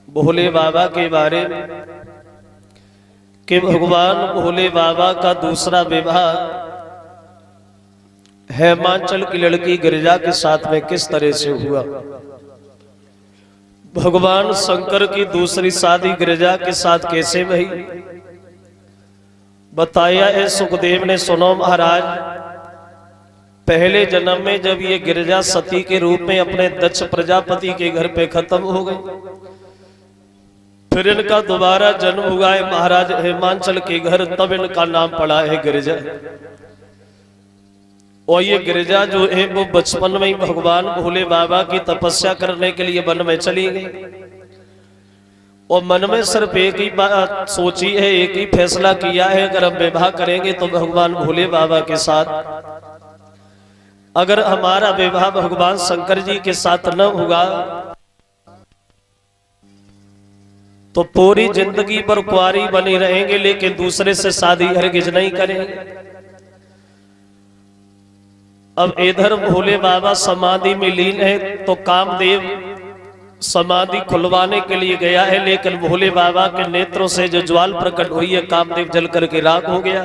भोले बाबा के बारे में कि भगवान भोले बाबा का दूसरा विवाह हेमांचल की लड़की गिरिजा के साथ में किस तरह से हुआ। भगवान शंकर की दूसरी शादी गिरिजा के साथ कैसे हुई बताया है सुखदेव ने। सुनो महाराज, पहले जन्म में जब ये गिरिजा सती के रूप में अपने दक्ष प्रजापति के घर पे खत्म हो गई, फिर इनका दोबारा जन्म हुआ है महाराज हेमांचल के घर, तब इनका नाम पड़ा है गिरिजा। और ये गिरिजा जो है वो बचपन में ही भगवान भोले बाबा की तपस्या करने के लिए वन में चली गई और मन में सिर्फ एक ही बात सोची है, एक ही फैसला किया है, अगर हम विवाह करेंगे तो भगवान भोले बाबा के साथ, अगर हमारा विवाह भगवान शंकर जी के साथ न होगा तो पूरी जिंदगी पर कुंवारी बनी रहेंगे, लेकिन दूसरे से शादी हरगिज नहीं करेंगे। अब इधर भोले बाबा समाधि में लीन है तो कामदेव समाधि खुलवाने के लिए गया है, लेकिन भोले बाबा के नेत्रों से जो ज्वाल प्रकट हुई है कामदेव जल करके राख हो गया।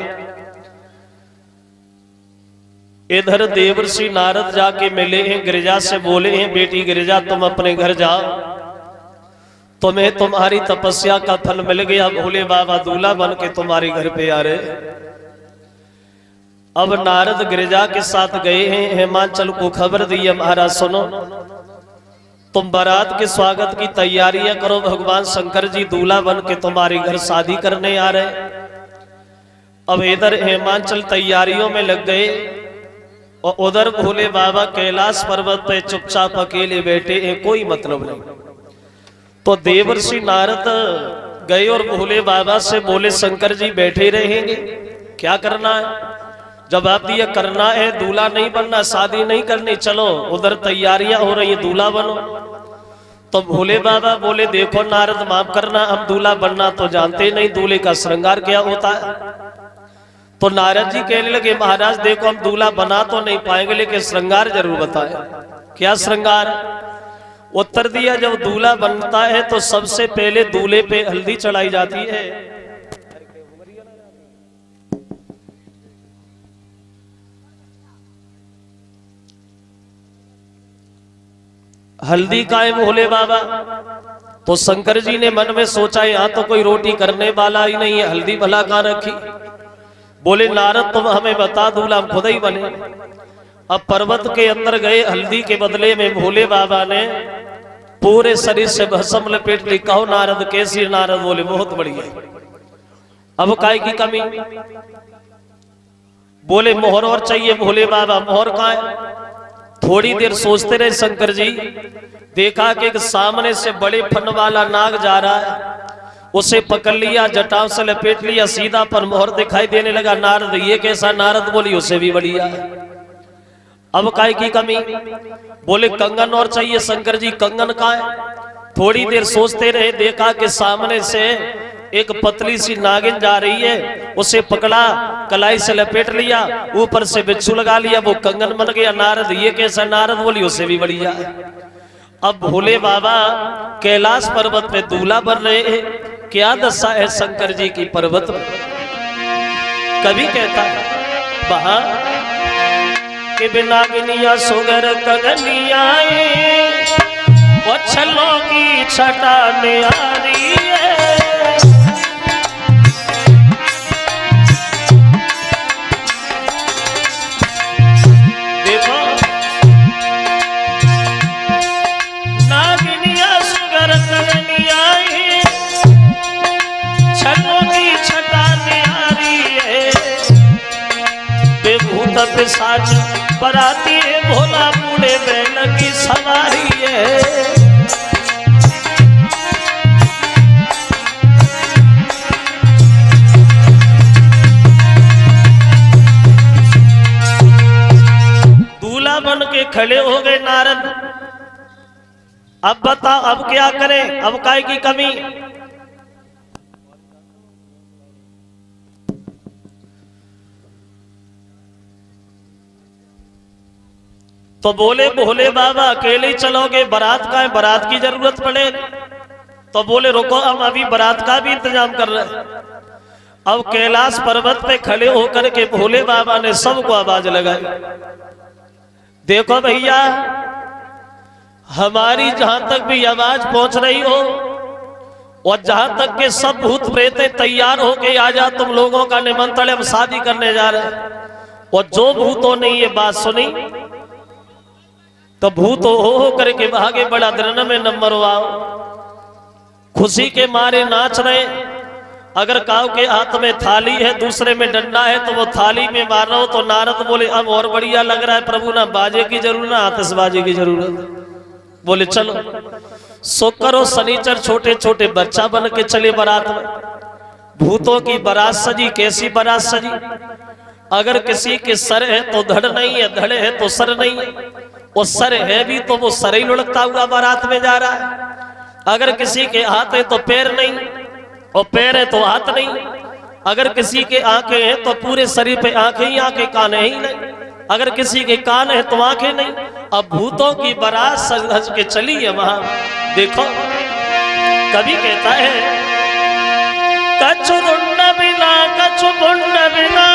इधर देवर्षि नारद जाके मिले हैं गिरिजा से, बोले हैं बेटी गिरिजा तुम अपने घर जाओ, तुम्हें तुम्हारी तपस्या का फल मिल गया, भोले बाबा दूल्हा बन के तुम्हारे घर पे आ रहे। अब नारद गिरिजा के साथ गए हैं, हेमांचल को खबर दी है महाराज सुनो तुम बारात के स्वागत की तैयारियां करो, भगवान शंकर जी दूल्हा बन के तुम्हारे घर शादी करने आ रहे। अब इधर हेमांचल तैयारियों में लग गए और उधर भोले बाबा कैलाश पर्वत पे चुपचाप अकेले बैठे हैं, कोई मतलब नहीं। तो देवर्षि नारद गए और भोले बाबा से बोले शंकर जी बैठे रहेंगे, क्या करना है? जवाब दिया करना है, दूल्हा नहीं बनना, शादी नहीं करनी, चलो उधर तैयारियां हो रही है दूल्हा बनो। तो भोले बाबा बोले देखो नारद माफ करना, हम दूल्हा बनना तो जानते नहीं, दूल्हे का श्रृंगार क्या होता है। तो नारद जी कहने लगे महाराज देखो हम दूल्हा बना तो नहीं पाएंगे, लेकिन श्रृंगार जरूर बताए। क्या श्रृंगार? उत्तर दिया जब दूल्हा बनता है तो सबसे पहले दूल्हे पे हल्दी चढ़ाई जाती है। हल्दी का है भोले बाबा। तो शंकर जी ने मन में सोचा यहाँ तो कोई रोटी करने वाला ही नहीं है, हल्दी भला कहाँ रखी। बोले नारद तुम हमें बता, दूल्हा हम खुद ही बने। अब पर्वत के अंदर गए, हल्दी के बदले में भोले बाबा ने पूरे शरीर से भस्म लपेट ली। कहो नारद कैसी? नारद बोले बहुत बढ़िया। अब काय की कमी? बोले मोहर और चाहिए। भोले बाबा मोहर कहाँ है? थोड़ी देर सोचते रहे शंकर जी, देखा कि एक सामने से बड़े फन वाला नाग जा रहा है, उसे पकड़ लिया, जटाओं से लपेट लिया, सीधा पर मोहर दिखाई देने लगा। नारद ये कैसा? नारद बोली उससे भी बढ़िया है। अब काय की कमी? बोले कंगन और चाहिए। शंकर जी कंगन का है? थोड़ी देर सोचते रहे, देखा कि सामने से एक पतली सी नागिन जा रही है, उसे पकड़ा, कलाई से लपेट लिया, ऊपर से बिच्छू लगा लिया, वो कंगन बन गया। नारद ये कैसा? नारद बोली उससे भी बढ़िया है। अब भोले बाबा कैलाश पर्वत पे दूल्हा बन रहे हैं, क्या दशा है शंकर जी की पर्वत में। कभी कहता है वहां के बिना गिनिया सोगर कंगनिया छलों की छटा में आ रही है। साज बराती है, भोला बूढ़े बैल की सवारी है। दूल्हा बन के खड़े हो गए नारद। अब बताओ अब क्या करें? अब काय की कमी? तो बोले भोले बाबा अकेले चलोगे? बारात का है, बारात की जरूरत पड़ेगी। तो बोले रुको, हम अभी बारात का भी इंतजाम कर रहे हैं। अब कैलाश पर्वत पे खड़े होकर के भोले बाबा ने सबको आवाज लगाई, देखो भैया, हमारी जहां तक भी आवाज पहुंच रही हो और जहां तक के सब भूत प्रेत तैयार होके आ जा, तुम लोगों का निमंत्रण, हम शादी करने जा रहे हैं। और जो भूतों ने ये बात सुनी तो भूत हो करके भागे, बड़ा दृढ़ में नंबर आओ, खुशी के मारे नाच रहे। अगर काऊ के हाथ में थाली है, दूसरे में डंडा है, तो वो थाली में मार रहा हो। तो नारद बोले अब और बढ़िया लग रहा है प्रभु, ना बाजे की जरूरत, ना आतिशबाजी की जरूरत। बोले चलो, शुक्र और शनिचर छोटे छोटे बच्चा बन के चले बारात में। भूतों की बारात सजी, कैसी बारात सजी, अगर किसी के सर है तो धड़ नहीं है, धड़े है तो सर नहीं है, और सर है भी तो वो सर ही लुढ़कता हुआ बारात में जा रहा है। अगर किसी के हाथ है तो पैर नहीं, और पैर है तो हाथ नहीं। अगर किसी के आंखें हैं तो पूरे शरीर पे आंखें ही आंखें, कान ही नहीं। अगर किसी के कान है तो आंखें नहीं। अब भूतों की बारात सज धज के चली है वहां। देखो कभी कहता है, कछु रुंड बिना कछु मुंड बिना,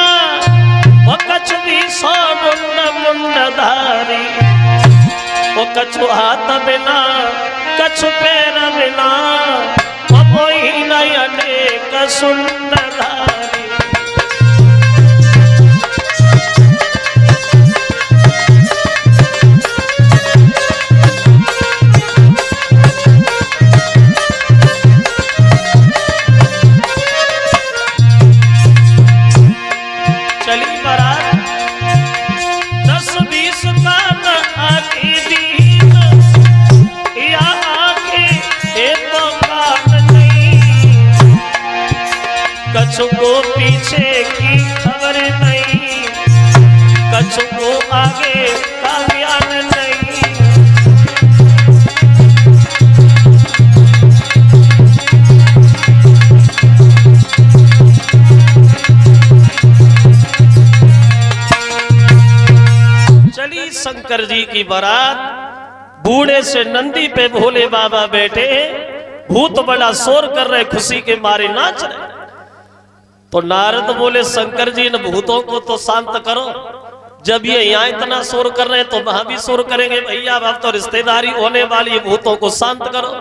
वो कछु भी सौ रुंड मुंड धारी, वो कछु हाथ बिना कछु पैर बिना, वो मोही नयने सुंदर धारी। चली बारात 10-20 कान आखी दीन, या आखी एक तो कान नहीं, कछु को पीछे की खबर नहीं, कछु को आगे का ज्ञान नहीं। चली शंकर जी की बारात, बूढ़े से नंदी पे भोले बाबा बैठे, भूत बड़ा शोर कर रहे, खुशी के मारे नाच रहे। तो नारद बोले शंकर जी, इन भूतों को तो शांत करो, जब ये यहाँ इतना शोर कर रहे हैं तो वहां भी शोर करेंगे भैया, अब तो रिश्तेदारी होने वाली, भूतों को शांत करो।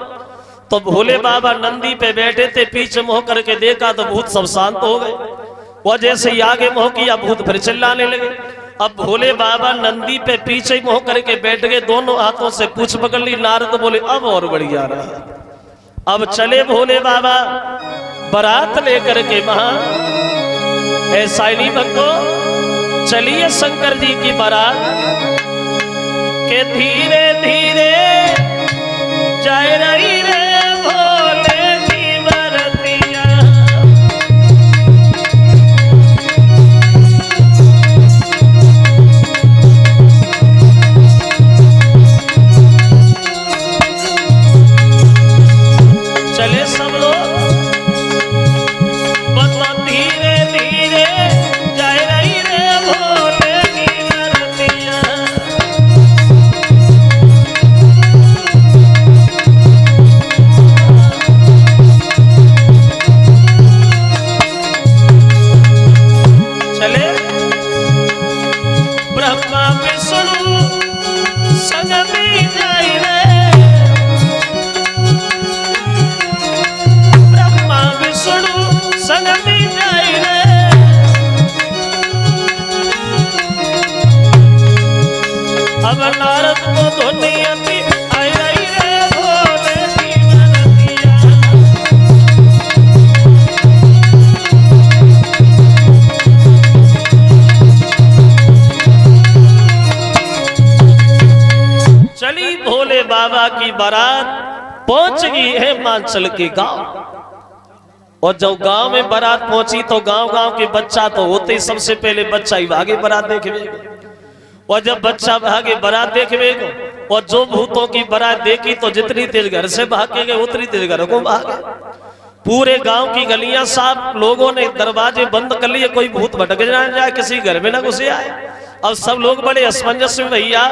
तो भोले बाबा नंदी पे बैठे थे, पीछे मुंह करके देखा तो भूत सब शांत हो गए। वो जैसे ही आगे मुंह किया, भूत फिर चिल्लाने लगे। अब भोले बाबा नंदी पे पीछे मुंह करके बैठ गए, दोनों हाथों से पूंछ पकड़ ली। नारद बोले अब और बढ़िया रहा। अब चले भोले बाबा बारात लेकर के वहां। ऐसा ही नहीं भक्तों, चलिए शंकर जी की बारात के धीरे धीरे जाए रही रे भोले की बरतिया। चले सब लोग, बता धीरे धीरे जाए रही रे भोले की बरतिया। चले ब्रह्मा विष्णु संग में जाए रे, ब्रह्मा विष्णु संग में जाए रे। अब नारद को धोनी अति आई रही रे भोले की बरतिया। चली भोले बाबा की बारात पहुंच गई है हिमाचल के गांव। और जब गांव में बारात पहुंची तो गांव गांव के बच्चा तो होते ही, सबसे पहले बच्चा ही भागे बारात देखने। और जब बच्चा भागे बारात देखने को, और जो भूतों की बारात देखी तो जितनी तेज घर से भागे गए उतनी तेज घर को भागे। पूरे गांव की गलियां साफ, लोगों ने दरवाजे बंद कर लिए, कोई भूत भटक ना जाए, किसी घर में ना घुसे आए। अब सब लोग बड़े असमंजस में, भैया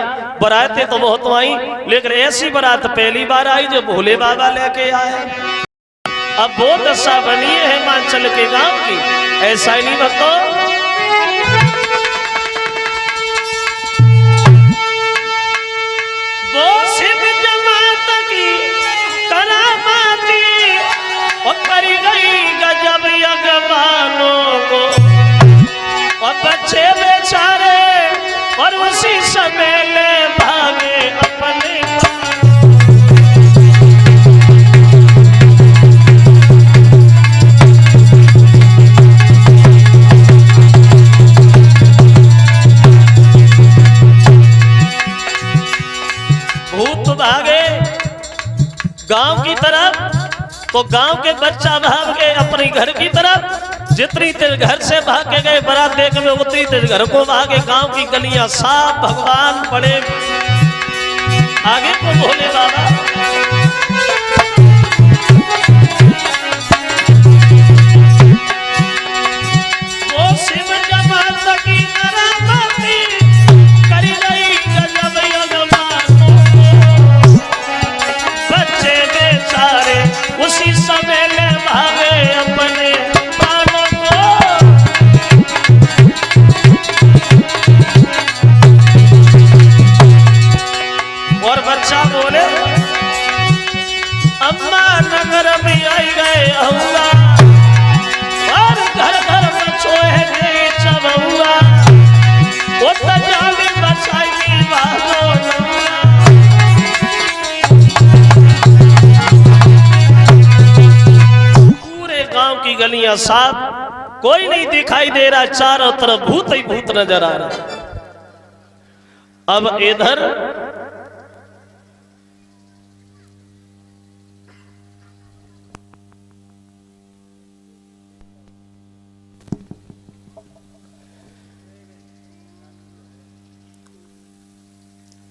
बारातें तो बहुत आई, लेकिन ऐसी बारात पहली बार आई जो भोले बाबा लेके आए। अब वो दशा बनी है हिमाचल के गांव की, ऐसा ही नहीं बताओ। वो शिव जमात की करामाती और करी गई गजब यज्ञवानों को, और बच्चे बेचारे और उसी समय ले भागे अपने। भूत भागे गांव की तरफ, तो गांव के बच्चा भाग गए अपने घर की तरफ। जितनी तेज घर से भाग के गए बारात देख में, उतनी तेज घर को भागे। गांव की गलियां साफ, भगवान पड़े आगे को भोले बाबा। वो शिव जमात की करामाती करी गई गजब यज्ञवानों को, बच्चे बेचारे उसी समय ले भागे अपने प्राणों को। और बच्चा बोले अम्मा नगर में आई गए हुआ, और घर घर बच्चों है चबुआ, वो तो जाने बचाई भागो नौआ। पूरे गांव की गलियां साफ, कोई नहीं दिखाई दे रहा, चारों तरफ भूत ही भूत नजर आ रहा। अब इधर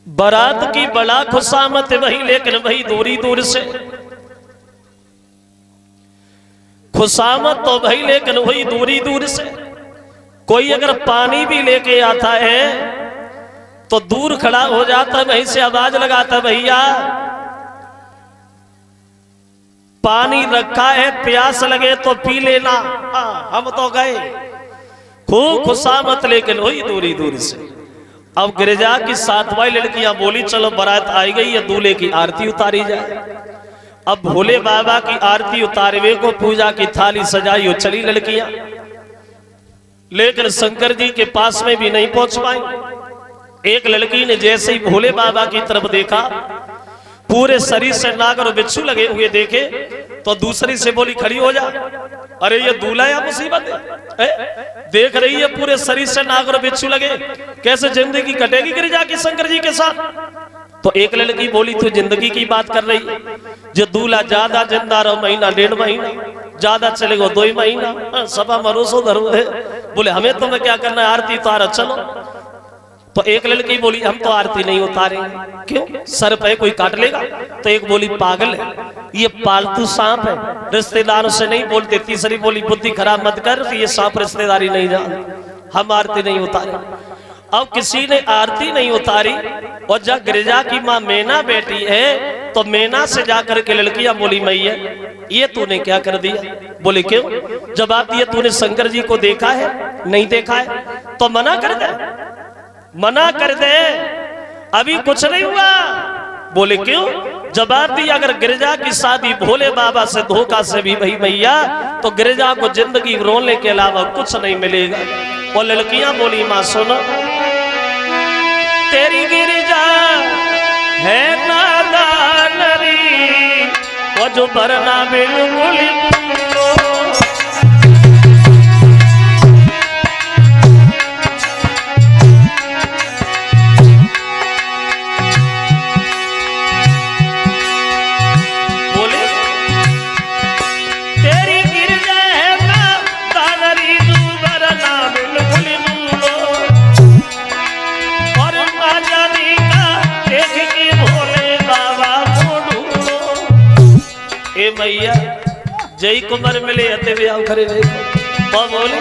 बारात की बड़ा खुशामत वही, लेकिन वही दूरी दूर से खुशामत तो भाई, लेकिन वही दूरी दूर से। कोई अगर पानी भी लेके आता है तो दूर खड़ा हो जाता, वहीं से आवाज लगाता, भैया पानी रखा है, प्यास लगे तो पी लेना, हम तो गए। खूब खुशामत, लेकिन वही दूरी दूर से। अब गिरिजा की 7 लड़कियां बोली चलो बारात आई गई है, दूल्हे की आरती उतारी जाए। अब भोले बाबा की आरती उतारवे को पूजा की थाली सजाई हो चली लड़कियां, लेकिन शंकर जी के पास में भी नहीं पहुंच पाई। एक लड़की ने जैसे ही भोले बाबा की तरफ देखा, पूरे शरीर से नाग और बिच्छू लगे हुए देखे, तो दूसरी से बोली खड़ी हो जा, अरे ये दूल्हा या मुसीबत है? देख रही है पूरे शरीर से नाग और बिच्छू लगे, कैसे जिंदगी कटेगी गिरिजा की शंकर जी के साथ? तो एक लड़की बोली तू जिंदगी की बात कर रही है, जो दूल्हा ज्यादा जिंदा रहो महीना 1.5 महीना, ज्यादा चलेगा 2 महीना, सभा मरोसो धरो है। बोले हमें तुम्हें क्या करना है, आरती उतारा चलो। तो एक लड़की बोली हम तो आरती नहीं उतारेंगे, क्यों, सर पे कोई काट लेगा। तो एक बोली पागल है, ये पालतू सांप है, रिश्तेदारों से नहीं बोलते। तीसरी बोली बुद्धि खराब मत कर, ये सांप रिश्तेदारी नहीं जान, हम आरती नहीं उतारे। अब किसी ने आरती नहीं उतारी, और जब गिरिजा की माँ मैना बैठी है, तो मैना से जाकर के लड़कियां बोली मैया ये तूने क्या कर दिया? बोले क्यों? जवाब दिया तूने शंकर जी को देखा है? नहीं देखा है। तो मना कर दे, मना कर दे, अभी कुछ नहीं हुआ। बोले क्यों? जवाब दिया अगर गिरिजा की शादी भोले बाबा से धोखा से भी भई मैया, तो गिरिजा को जिंदगी रोने के अलावा कुछ नहीं मिलेगा। और लड़कियां बोली मां सुनो, तेरी गिरिजा है नादान री, वो जो भरना बिल्कुल मैया जय कुमार मिले हते वे आओ खरे वे बोले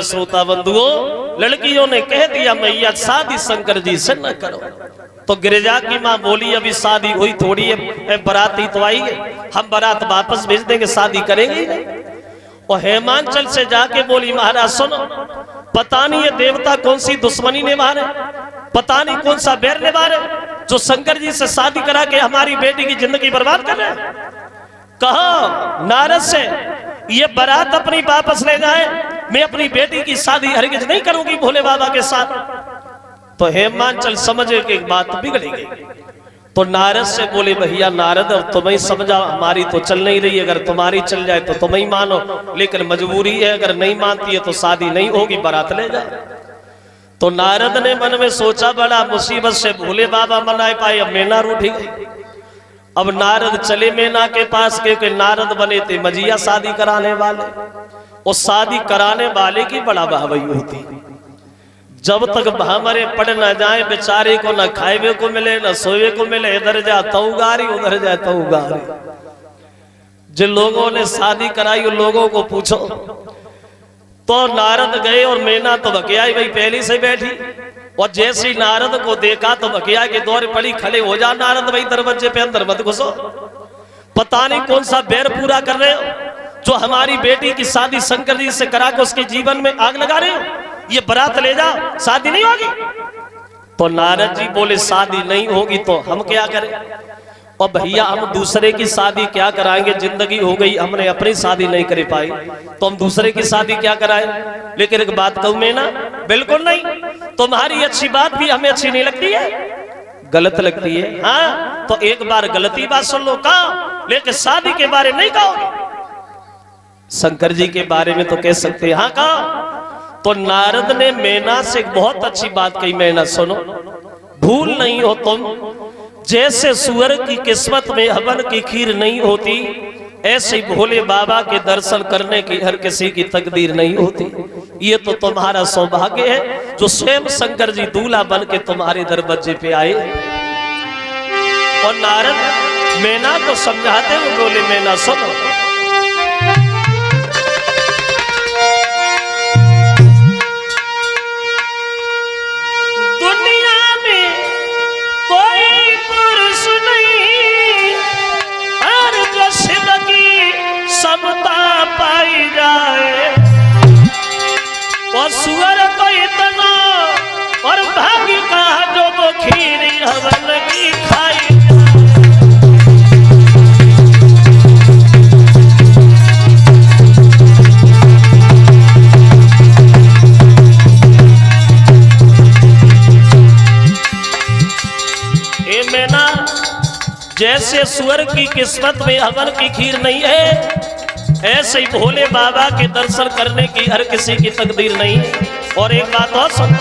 श्रोता बंधुओं, लड़कियों ने कह दिया मैया शादी शंकर जी से न करो। तो गिरिजा की माँ बोली अभी शादी हुई थोड़ी है, बारात ही तो आई है, हम बारात वापस भेज देंगे, शादी करेंगे ही नहीं। और हेमांचल से जाके बोली महाराज सुनो, पता नहीं ये देवता कौन सी दुश्मनी ने मारे, पता नहीं कौन सा बैर ने मारे, जो शंकर जी से शादी करा के हमारी बेटी की जिंदगी बर्बाद कर रहे हैं। कहा नारद से ये बारात अपनी वापस ले जाए, मैं अपनी बेटी की शादी हरगिज नहीं करूंगी भोले बाबा के साथ। तो हेमांचल समझे कि बात बिगड़ गई। तो नारद से बोले भैया नारद अब तुम ही समझा, हमारी तो चल नहीं रही, अगर तुम्हारी चल जाए तो तुम ही मानो, लेकिन मजबूरी है, अगर नहीं मानती है तो शादी नहीं होगी, बारात ले जाए। तो नारद ने मन में सोचा बड़ा मुसीबत से भोले बाबा मना पाए, अब मैना रूठी गई। अब नारद चले मैना के पास, क्योंकि नारद बने थे मजिया शादी कराने वाले, और शादी कराने वाले की बड़ा बहावई होती। जब तक भामरे पड़ न जाए बेचारे को, न खाए को मिले न सोए को मिले, इधर जा तऊ गारी उधर जा तऊ गारी। जिन लोगों ने शादी कराई उन लोगों को पूछो। तो नारद गए और मैना तो बकिया भाई पहली से बैठी, और जैसे नारद को देखा तो बकिया के दौर पड़ी, खड़े हो जा नारद भाई, दरवाजे पे अंदर मत घुसो, पता नहीं कौन सा बैर पूरा कर रहे हो, जो हमारी बेटी की शादी शंकर जी से करा के उसके जीवन में आग लगा रहे हो, ये बारात ले जाओ, शादी नहीं होगी। तो नारद जी बोले शादी नहीं होगी तो हम क्या करें, और भैया हम दूसरे की शादी क्या कराएंगे, जिंदगी हो गई, हमने अपनी शादी नहीं कर पाई तो हम दूसरे की शादी क्या कराएं। लेकिन एक बात कहूं मैं ना, बिल्कुल नहीं, तुम्हारी अच्छी बात भी हमें अच्छी नहीं लगती है, गलत लगती है। हाँ तो एक बार गलती बात सुन लो, कहा लेकिन शादी के बारे में नहीं कहोगे, शंकर जी के बारे में तो कह सकते हैं। हाँ कहा। तो नारद ने मैना से एक बहुत अच्छी बात कही, मैना सुनो, भूल नहीं हो तुम, जैसे सुअर की किस्मत में हवन की खीर नहीं होती, ऐसे ही भोले बाबा के दर्शन करने की हर किसी की तकदीर नहीं होती। ये तो तुम्हारा सौभाग्य है जो स्वयं शंकर जी दूल्हा बन के तुम्हारे दरवाजे पे आए। और नारद मैना को समझाते हुए बोले मैना सुनो, समता पाई जाए, और सुअर को इतना और भाग्य का जो वो खीर हवन की खाई। ए मैना, जैसे सुअर की किस्मत में हवन की खीर नहीं है, ऐसे ही भोले बाबा के दर्शन करने की हर किसी की तकदीर नहीं। और एक बात और सुन,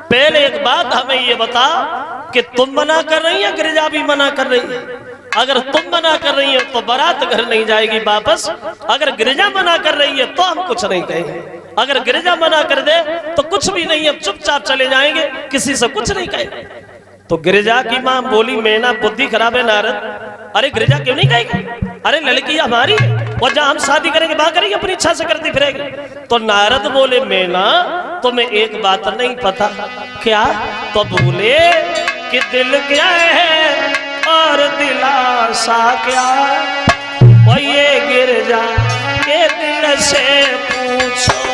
पहले एक बात हमें ये बता कि तुम मना कर रही है, गिरिजा भी मना कर रही है। अगर तुम मना कर रही है तो बारात घर नहीं जाएगी वापस, अगर गिरिजा मना कर रही है तो हम कुछ नहीं कहेंगे, अगर गिरिजा मना कर दे तो कुछ भी नहीं, हम चुपचाप चले जाएंगे, किसी से कुछ नहीं कहेंगे। तो गिरिजा की मां बोली मैना बुद्धि खराब है नारद, अरे गिरिजा क्यों नहीं कहेगी, अरे लड़की हमारी है, और जहां हम शादी करेंगे वहां करेंगे, अपनी इच्छा से करती फिरेगी। तो नारद बोले मैना तुम्हें एक बात नहीं पता, क्या? तो बोले कि दिल क्या है और दिलासा क्या, और ये गिरिजा के दिल से पूछो।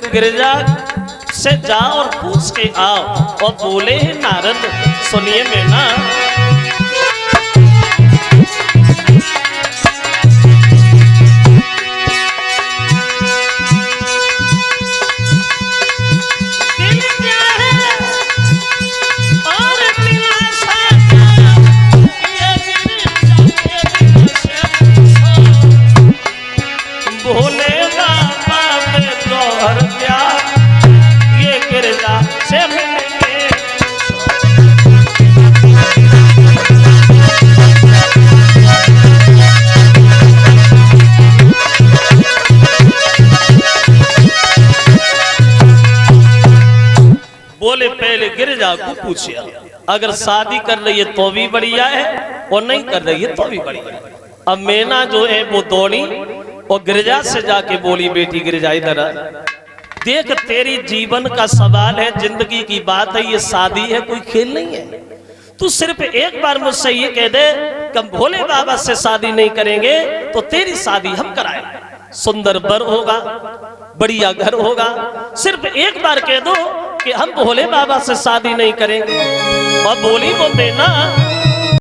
गिरिजा से जाओ और पूछ के आओ। और बोले हैं नारद, सुनिए मैना, बोले पहले गिरिजा को पूछिया, अगर शादी कर रही है तो भी बढ़िया है और नहीं कर रही है तो भी बढ़िया है। अब मैना जो है वो दौड़ी और गिरिजा से जाके बोली, बेटी गिरिजा इधर देख, तेरी जीवन का सवाल है, जिंदगी की बात है, ये शादी है, कोई खेल नहीं है। तू सिर्फ एक बार मुझसे ये कह दे कि हम भोले बाबा से शादी नहीं करेंगे तो तेरी शादी हम कराएंगे, सुंदर वर होगा, बढ़िया घर होगा। सिर्फ एक बार कह दो कि हम भोले बाबा से शादी नहीं करेंगे। और बोली वो मैना,